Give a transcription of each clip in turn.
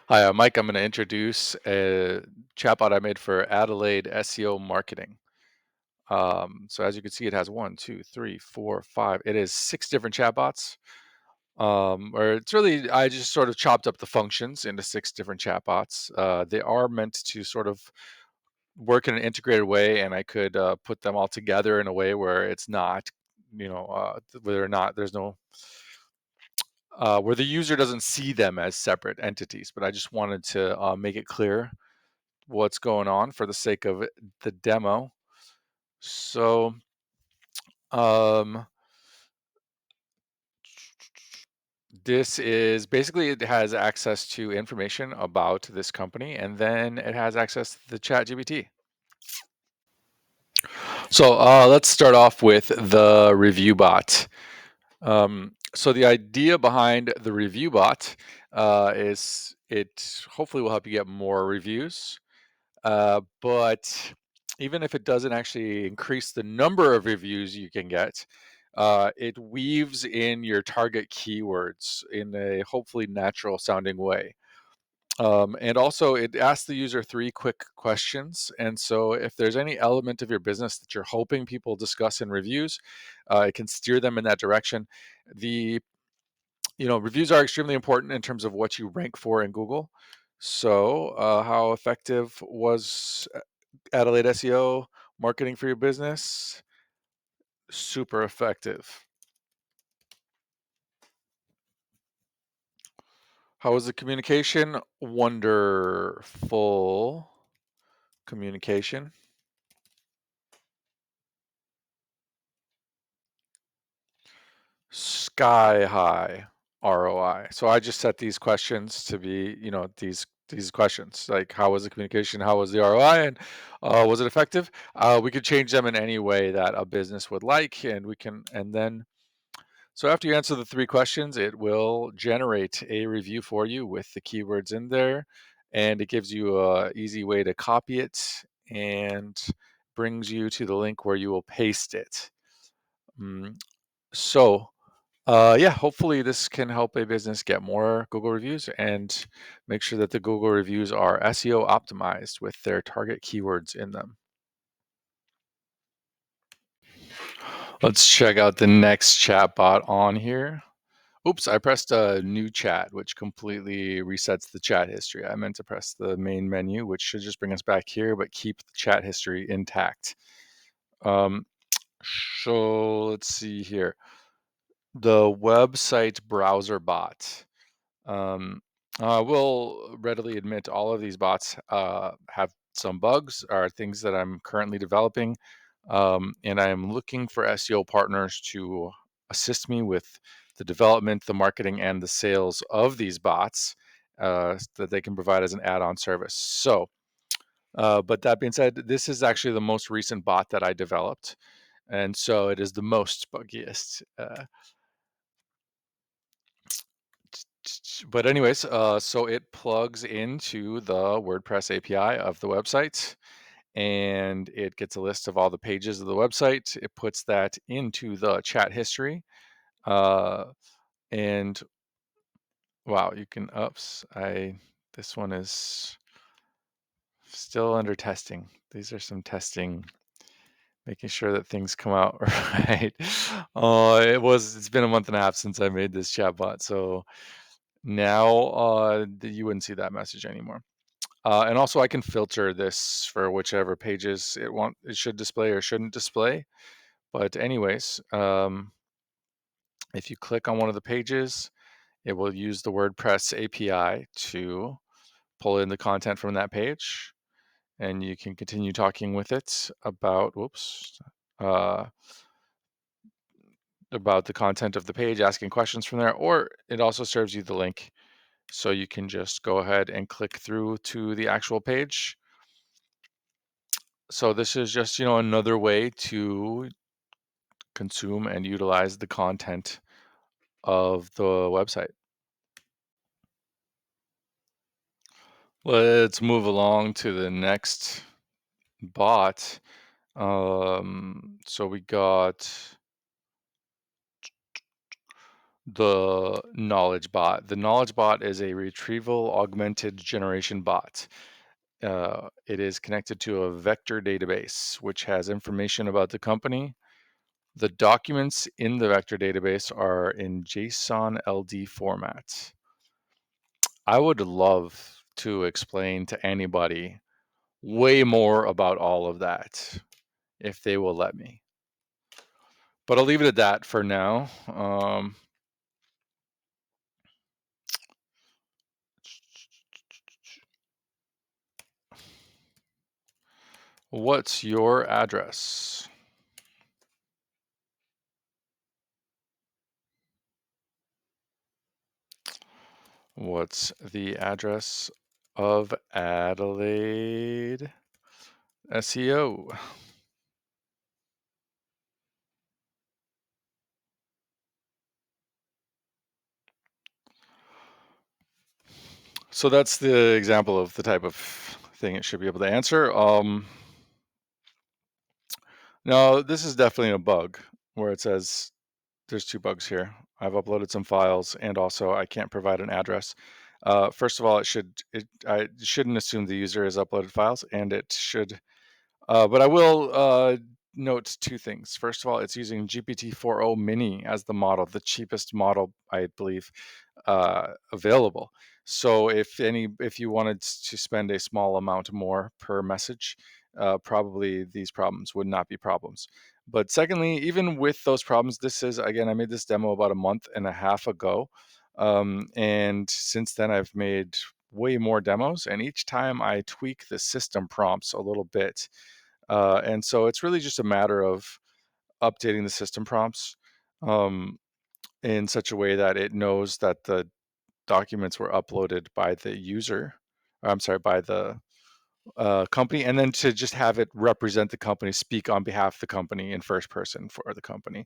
Hi, Mike. I'm going to introduce a chatbot I made for Adelaide SEO marketing. So as you can see, it has one, two, three, four, five. It is six different chatbots. Or it's really, I just sort of chopped up the functions into six different chatbots. They are meant to sort of work in an integrated way, and I could put them all together in a way where it's not, where they're not, there's no, where the user doesn't see them as separate entities. But I just wanted to make it clear what's going on for the sake of the demo. So, um, this is basically it has access to information about this company, and then it has access to the chat GPT. So let's start off with the review bot. So the idea behind the review bot is it hopefully will help you get more reviews. But even if it doesn't actually increase the number of reviews you can get, it weaves in your target keywords in a hopefully natural sounding way. And also, it asks the user three quick questions. And so, if there's any element of your business that you're hoping people discuss in reviews, it can steer them in that direction. The Reviews are extremely important in terms of what you rank for in Google. So, how effective was Adelaide SEO marketing for your business? Super effective. How was the communication? Wonderful communication. Sky high ROI. So I just set these questions to be, these questions like how was the communication, how was the ROI, and was it effective? We could change them in any way that a business would like, and we can, and then so after you answer the three questions, it will generate a review for you with the keywords in there, and it gives you a easy way to copy it and brings you to the link where you will paste it. Mm, So, yeah, hopefully this can help a business get more Google reviews and make sure that the Google reviews are SEO optimized with their target keywords in them. Let's check out the next chatbot on here. Oops, I pressed a new chat, which completely resets the chat history. I meant to press the main menu, which should just bring us back here, but keep the chat history intact. Um, so let's see here. The website browser bot. Um, I will readily admit all of these bots have some bugs, are things that I'm currently developing, and I am looking for SEO partners to assist me with the development, the marketing, and the sales of these bots that they can provide as an add-on service. So, but that being said, this is actually the most recent bot that I developed, and so it is the most buggiest. But anyways, so it plugs into the WordPress API of the website, and it gets a list of all the pages of the website. It puts that into the chat history, uh, and wow, you can oops, I this one is still under testing. These are some testing, making sure that things come out right. It's been a month and a half since I made this chatbot, so now you wouldn't see that message anymore. And also I can filter this for whichever pages it should display or shouldn't display. But anyways, if you click on one of the pages, it will use the WordPress API to pull in the content from that page. And you can continue talking with it uh, about the content of the page, asking questions from there, or it also serves you the link. So you can just go ahead and click through to the actual page. So this is just, another way to consume and utilize the content of the website. Let's move along to the next bot. So we got The knowledge bot. The knowledge bot is a retrieval augmented generation bot. It is connected to a vector database, which has information about the company. The documents in the vector database are in JSON LD format. I would love to explain to anybody way more about all of that if they will let me. But I'll leave it at that for now. What's your address? What's the address of Adelaide SEO? So that's the example of the type of thing it should be able to answer. No, this is definitely a bug where it says there's two bugs here. I've uploaded some files and also I can't provide an address. First of all, I shouldn't assume the user has uploaded files, and it should but I will note two things. First of all, it's using GPT-4o Mini as the model, the cheapest model, I believe, available. So if you wanted to spend a small amount more per message, probably these problems would not be problems. But secondly, even with those problems, this is, again, I made this demo about a month and a half ago. And since then, I've made way more demos, and each time I tweak the system prompts a little bit. And so it's really just a matter of updating the system prompts in such a way that it knows that the documents were uploaded by the user, or I'm sorry, by the company, and then to just have it represent the company, speak on behalf of the company in first person for the company.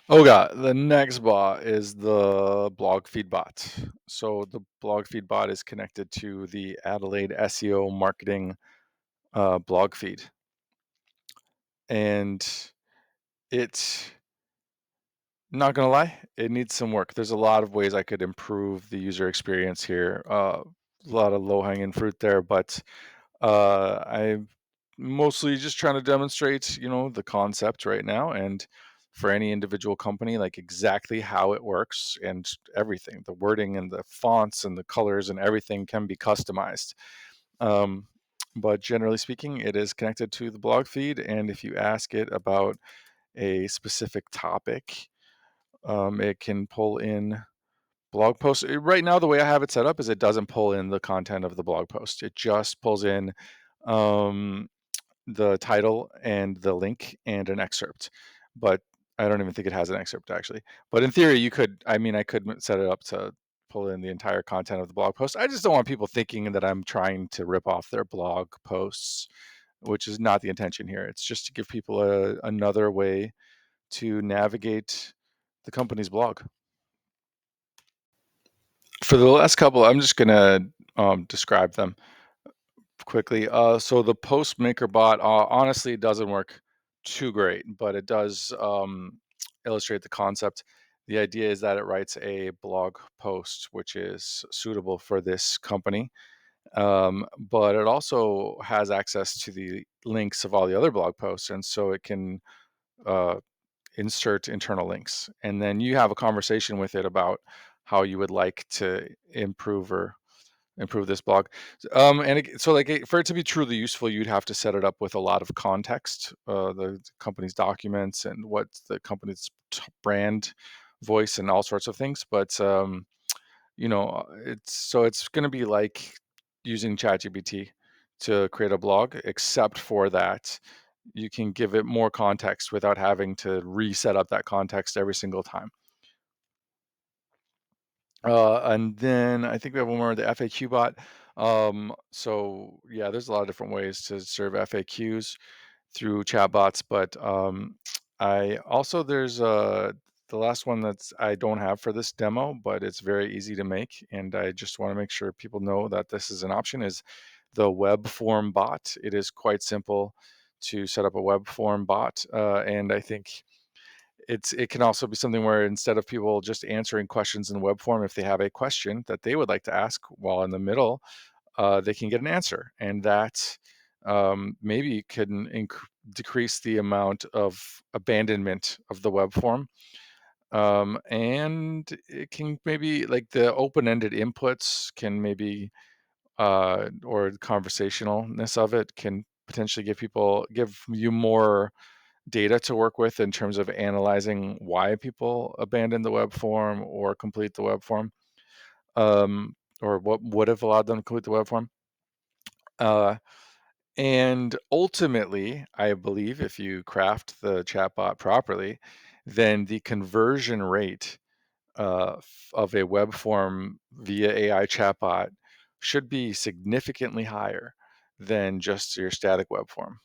Oh god, the next bot is the blog feed bot. So the blog feed bot is connected to the Adelaide SEO marketing blog feed. And it's not gonna lie, it needs some work. There's a lot of ways I could improve the user experience here. A lot of low-hanging fruit there, but I'm mostly just trying to demonstrate, the concept right now, and for any individual company, like exactly how it works and everything. The wording and the fonts and the colors and everything can be customized. Um, but generally speaking, it is connected to the blog feed, and if you ask it about a specific topic, it can pull in blog posts. Right now, the way I have it set up is it doesn't pull in the content of the blog post. It just pulls in um, the title and the link and an excerpt. But I don't even think it has an excerpt actually. But in theory, I could set it up to pull in the entire content of the blog post. I just don't want people thinking that I'm trying to rip off their blog posts, which is not the intention here. It's just to give people another way to navigate the company's blog. For the last couple, I'm just gonna describe them quickly. So the post maker bot honestly doesn't work too great, but it does illustrate the concept. The idea is that it writes a blog post which is suitable for this company, but it also has access to the links of all the other blog posts, and so it can uh, insert internal links, and then you have a conversation with it about how you would like to improve this blog. So like for it to be truly useful, you'd have to set it up with a lot of context, the company's documents and what the company's brand voice and all sorts of things. But it's going to be like using ChatGPT to create a blog, except for that you can give it more context without having to reset up that context every single time. And then I think we have one more, the FAQ bot. So yeah, there's a lot of different ways to serve FAQs through chatbots, but I also there's the last one that's I don't have for this demo, but it's very easy to make, and I just want to make sure people know that this is an option. Is the web form bot? It is quite simple to set up a web form bot, and I think it can also be something where instead of people just answering questions in web form, if they have a question that they would like to ask while in the middle, they can get an answer, and that maybe can decrease the amount of abandonment of the web form. And it can maybe, like, the open-ended inputs can maybe or the conversationalness of it can potentially give you more data to work with in terms of analyzing why people abandon the web form or complete the web form, or what would have allowed them to complete the web form. Uh, and ultimately, I believe if you craft the chatbot properly, then the conversion rate of a web form via AI chatbot should be significantly higher than just your static web form.